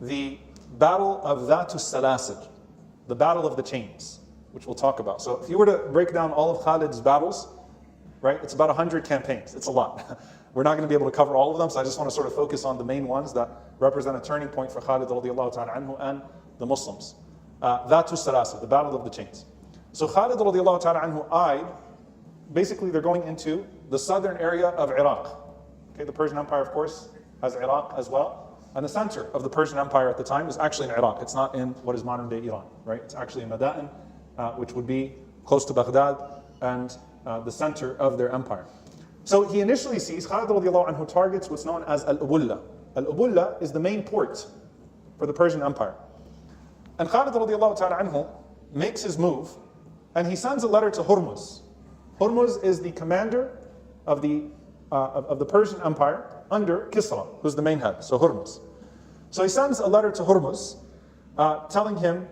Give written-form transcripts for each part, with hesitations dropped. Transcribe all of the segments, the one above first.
the battle of Dhatu Salasil, the battle of the chains, which we'll talk about. So if you were to break down all of Khalid's battles, right, it's about 100 campaigns. It's a lot. We're not going to be able to cover all of them, so I just want to sort of focus on the main ones that represent a turning point for Khalid radiallahu ta'ala anhu and the Muslims. Dhatu Salasil, the battle of the chains. So Khalid radiallahu ta'ala anhu eyed, basically they're going into the southern area of Iraq. Okay, the Persian Empire, of course, has Iraq as well. And the center of the Persian Empire at the time is actually in Iraq. It's not in what is modern day Iran, right? It's actually in Madain, which would be close to Baghdad and the center of their empire. So he initially sees, Khalid radiallahu anhu targets what's known as Al-Ubulla. Al-Ubulla is the main port for the Persian Empire. And Khalid radiallahu ta'ala anhu makes his move, and he sends a letter to Hormuz. Hormuz is the commander of the Persian Empire under Kisra, who's the main head, so Hormuz. So he sends a letter to Hormuz, telling him,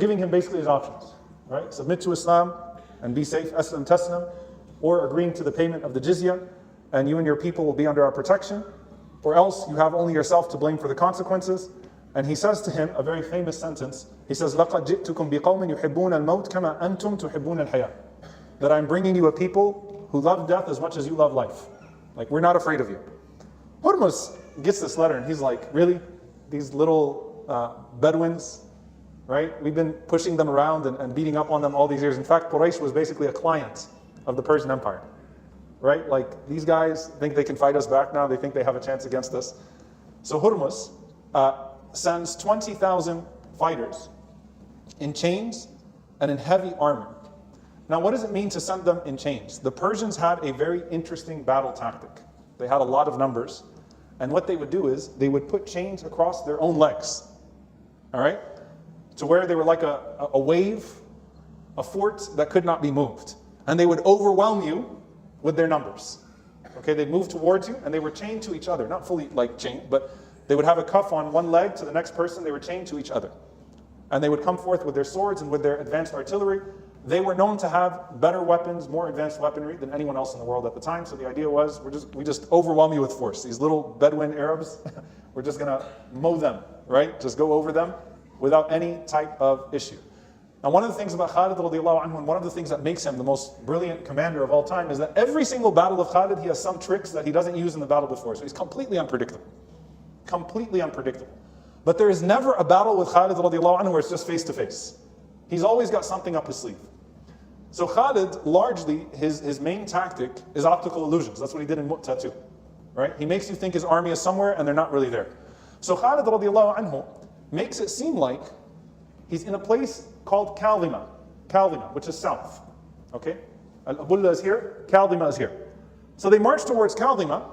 giving him basically his options, right? Submit to Islam and be safe, aslam taslam, or agreeing to the payment of the jizya, and you and your people will be under our protection, or else you have only yourself to blame for the consequences. And he says to him a very famous sentence. He says, لَقَدْ جِئْتُكُمْ بِقَوْمٍ يُحِبُّونَ الْمَوْتِ كَمَا أَنْتُمْ تُحِبُّونَ الْحَيَاةِ. That I'm bringing you a people who love death as much as you love life. Like, we're not afraid of you. Hormuz gets this letter and he's like, really? These little Bedouins, right? We've been pushing them around and beating up on them all these years. In fact, Quraysh was basically a client of the Persian Empire, right? Like, these guys think they can fight us back now. They think they have a chance against us. So Hormuz sends 20,000 fighters in chains and in heavy armor. Now, what does it mean to send them in chains? The Persians had a very interesting battle tactic. They had a lot of numbers. And what they would do is they would put chains across their own legs, all right? To where they were like a wave, a fort that could not be moved. And they would overwhelm you with their numbers. Okay, they'd move towards you and they were chained to each other. Not fully like chained, but they would have a cuff on one leg to the next person. They were chained to each other. And they would come forth with their swords and with their advanced artillery. They were known to have better weapons, more advanced weaponry than anyone else in the world at the time. So the idea was, we just overwhelm you with force. These little Bedouin Arabs, we're just going to mow them, right? Just go over them without any type of issue. Now, one of the things about Khalid radiallahu anhu, and one of the things that makes him the most brilliant commander of all time, is that every single battle of Khalid, he has some tricks that he doesn't use in the battle before. So he's completely unpredictable. Completely unpredictable. But there is never a battle with Khalid radiallahu anhu where it's just face to face. He's always got something up his sleeve. So Khalid, largely, his main tactic is optical illusions. That's what he did in Mu'tah too, right? He makes you think his army is somewhere and they're not really there. So Khalid radiallahu anhu makes it seem like he's in a place called Kaldima, which is south, okay? Al-Ubulla is here, Kaldima is here. So they march towards Kaldima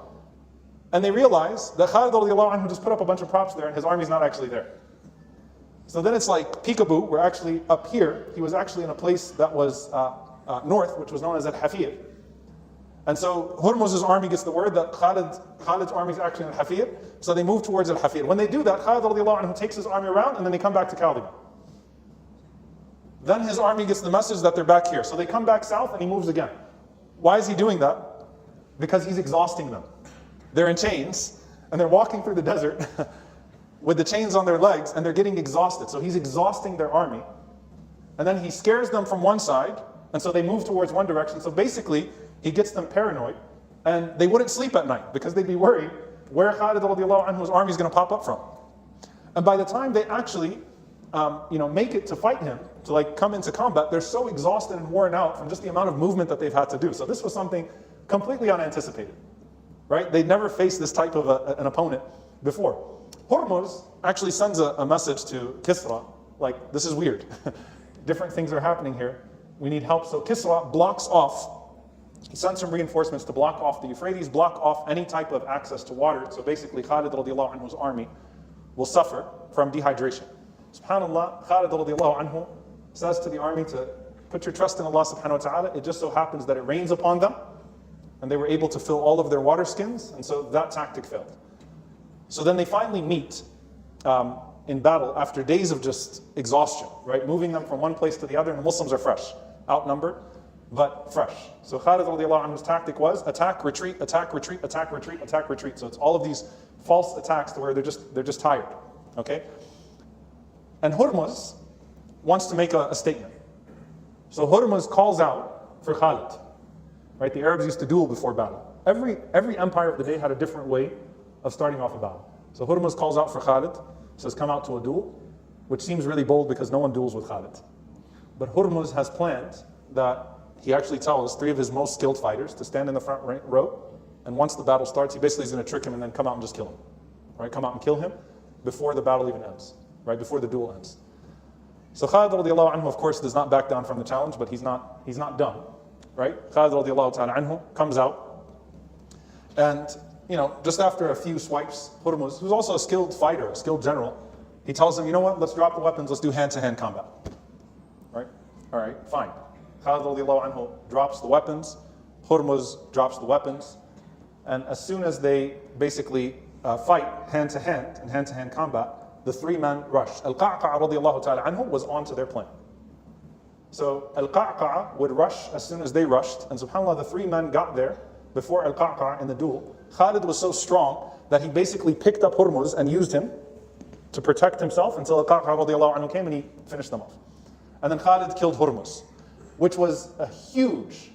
and they realize that Khalid radiallahu anhu just put up a bunch of props there and his army's not actually there. So then it's like peekaboo, we're actually up here. He was actually in a place that was north, which was known as Al-Hafir. And so Hormuz's army gets the word that Khalid's army is actually in Al-Hafir. So they move towards Al-Hafir. When they do that, Khalid radiallahu anhu takes his army around and then they come back to Kaldima. Then his army gets the message that they're back here. So they come back south and he moves again. Why is he doing that? Because he's exhausting them. They're in chains and they're walking through the desert with the chains on their legs and they're getting exhausted. So he's exhausting their army. And then he scares them from one side and so they move towards one direction. So basically he gets them paranoid and they wouldn't sleep at night because they'd be worried where Khalid radiallahu anhu's army is going to pop up from. And by the time they actually make it to fight him, to like come into combat, they're so exhausted and worn out from just the amount of movement that they've had to do. So this was something completely unanticipated, right? They'd never faced this type of an opponent before. Hormuz actually sends a message to Kisra, like, this is weird. Different things are happening here. We need help. So Kisra blocks off, he sends some reinforcements to block off the Euphrates, block off any type of access to water. So basically Khalid radiallahu anhu's army will suffer from dehydration. SubhanAllah, Khalid radiallahu anhu says to the army to put your trust in Allah subhanahu wa ta'ala. It just so happens that it rains upon them and they were able to fill all of their water skins, and so that tactic failed. So then they finally meet in battle after days of just exhaustion, right? Moving them from one place to the other, and the Muslims are fresh, outnumbered, but fresh. So Khalid radiallahu anhu's tactic was attack, retreat, attack, retreat, attack, retreat, attack, retreat. So it's all of these false attacks to where they're just tired, okay? And Hurmuz wants to make a statement. So Hurmuz calls out for Khalid. Right? The Arabs used to duel before battle. Every empire of the day had a different way of starting off a battle. So Hurmuz calls out for Khalid, says, come out to a duel, which seems really bold because no one duels with Khalid. But Hurmuz has planned that he actually tells 3 of his most skilled fighters to stand in the front row, and once the battle starts, he basically is going to trick him and then come out and just kill him. Right? Come out and kill him before the battle even ends. Right? Before the duel ends. So Khalid radiallahu anhu, of course, does not back down from the challenge, but he's not dumb. Right? Khalid radiallahu ta'ala anhu comes out, and just after a few swipes, Hurmuz, who's also a skilled fighter, a skilled general, he tells them, you know what, let's drop the weapons, let's do hand-to-hand combat. Right? All right, fine. Khalid radiallahu anhu drops the weapons, Hurmuz drops the weapons, and as soon as they basically fight hand-to-hand, in hand-to-hand combat, the 3 men rush. Al-Qa'qa' radiallahu ta'ala anhu was onto their plan. So Al-Qa'qa' would rush as soon as they rushed, and subhanAllah, the 3 men got there before Al-Qa'qa' in the duel. Khalid was so strong that he basically picked up Hurmuz and used him to protect himself until Al-Qa'qa' radiallahu anhu came and he finished them off. And then Khalid killed Hurmuz, which was a huge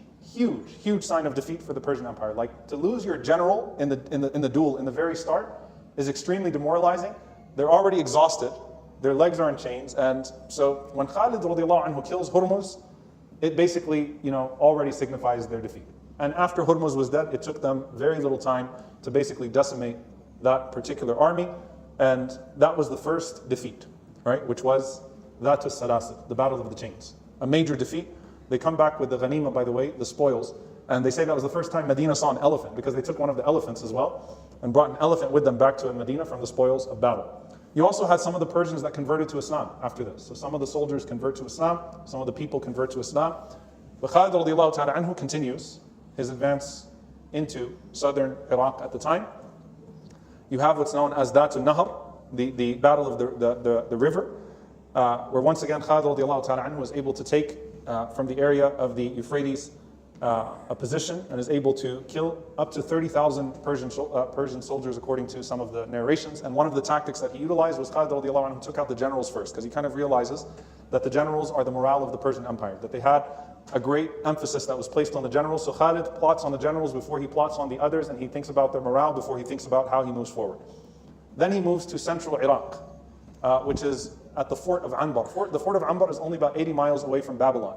sign of defeat for the Persian Empire. Like, to lose your general in the duel in the very start is extremely demoralizing. They're already exhausted, their legs are in chains, and so when Khalid radiallahu anhu kills Hurmuz, it basically already signifies their defeat. And after Hurmuz was dead, it took them very little time to basically decimate that particular army, and that was the first defeat, right? Which was Dhat al-Salasil, the Battle of the Chains. A major defeat. They come back with the ghanima, by the way, the spoils, and they say that was the first time Medina saw an elephant, because they took one of the elephants as well, and brought an elephant with them back to Medina from the spoils of battle. You also had some of the Persians that converted to Islam after this. So some of the soldiers convert to Islam, some of the people convert to Islam. But Khalid radiallahu ta'ala anhu continues his advance into southern Iraq at the time. You have what's known as Dhat al-Nahr, the battle of the river, where once again Khalid radiallahu ta'ala anhu was able to take from the area of the Euphrates a position and is able to kill up to 30,000 Persian soldiers according to some of the narrations. And one of the tactics that he utilized was Khalid radiallahu anhu took out the generals first, because he kind of realizes that the generals are the morale of the Persian Empire, that they had a great emphasis that was placed on the generals. So Khalid plots on the generals before he plots on the others, and he thinks about their morale before he thinks about how he moves forward. Then he moves to central Iraq, which is at the fort of Anbar. The fort of Anbar is only about 80 miles away from Babylon.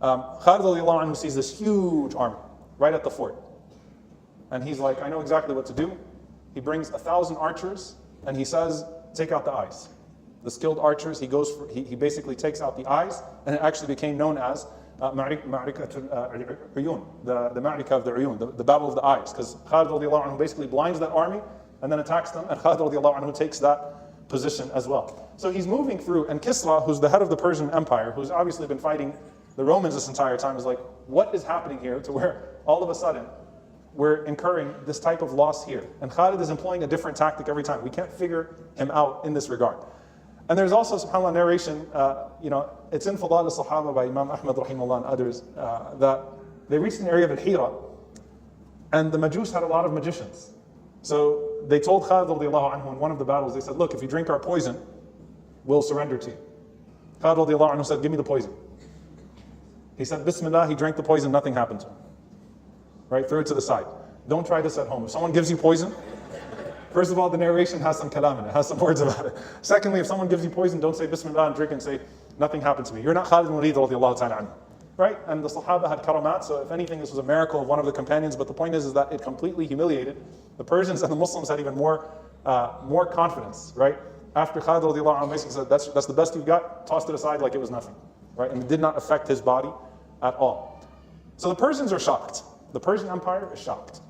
Khalid radiallahu anhu sees this huge army right at the fort. And he's like, I know exactly what to do. He brings 1,000 archers and he says, take out the eyes. The skilled archers, he basically takes out the eyes, and it actually became known as Ma'rika al-Uyun, the Ma'rika of the Uyun, the battle of the eyes, because Khalid radiallahu anhu basically blinds that army and then attacks them, and Khalid radiallahu anhu takes that position as well. So he's moving through, and Kisra, who's the head of the Persian Empire, who's obviously been fighting the Romans this entire time, is like, what is happening here to where all of a sudden we're incurring this type of loss here? And Khalid is employing a different tactic every time. We can't figure him out in this regard. And there's also, subhanAllah, narration, it's in Fadal al-Sahaba by Imam Ahmad rahimahullah and others, that they reached an area of Al-Hira, and the Majus had a lot of magicians. So they told Khalid radiallahu anhu in one of the battles, they said, look, if you drink our poison, we'll surrender to you. Khalid radiallahu anhu said, give me the poison. He said, Bismillah, he drank the poison, nothing happened to him. Right, throw it to the side. Don't try this at home. If someone gives you poison, first of all, the narration has some kalam in it, has some words about it. Secondly, if someone gives you poison, don't say Bismillah and drink and say, nothing happened to me. You're not Khalid bin Walid radiallahu ta'ala anhu. Right? And the Sahaba had karamat, so if anything, this was a miracle of one of the companions, but the point is that it completely humiliated the Persians, and the Muslims had even more confidence, right? After Khalid radiallahu anhu basically said, that's the best you've got, tossed it aside like it was nothing. Right? And it did not affect his body at all. So the Persians are shocked. The Persian Empire is shocked.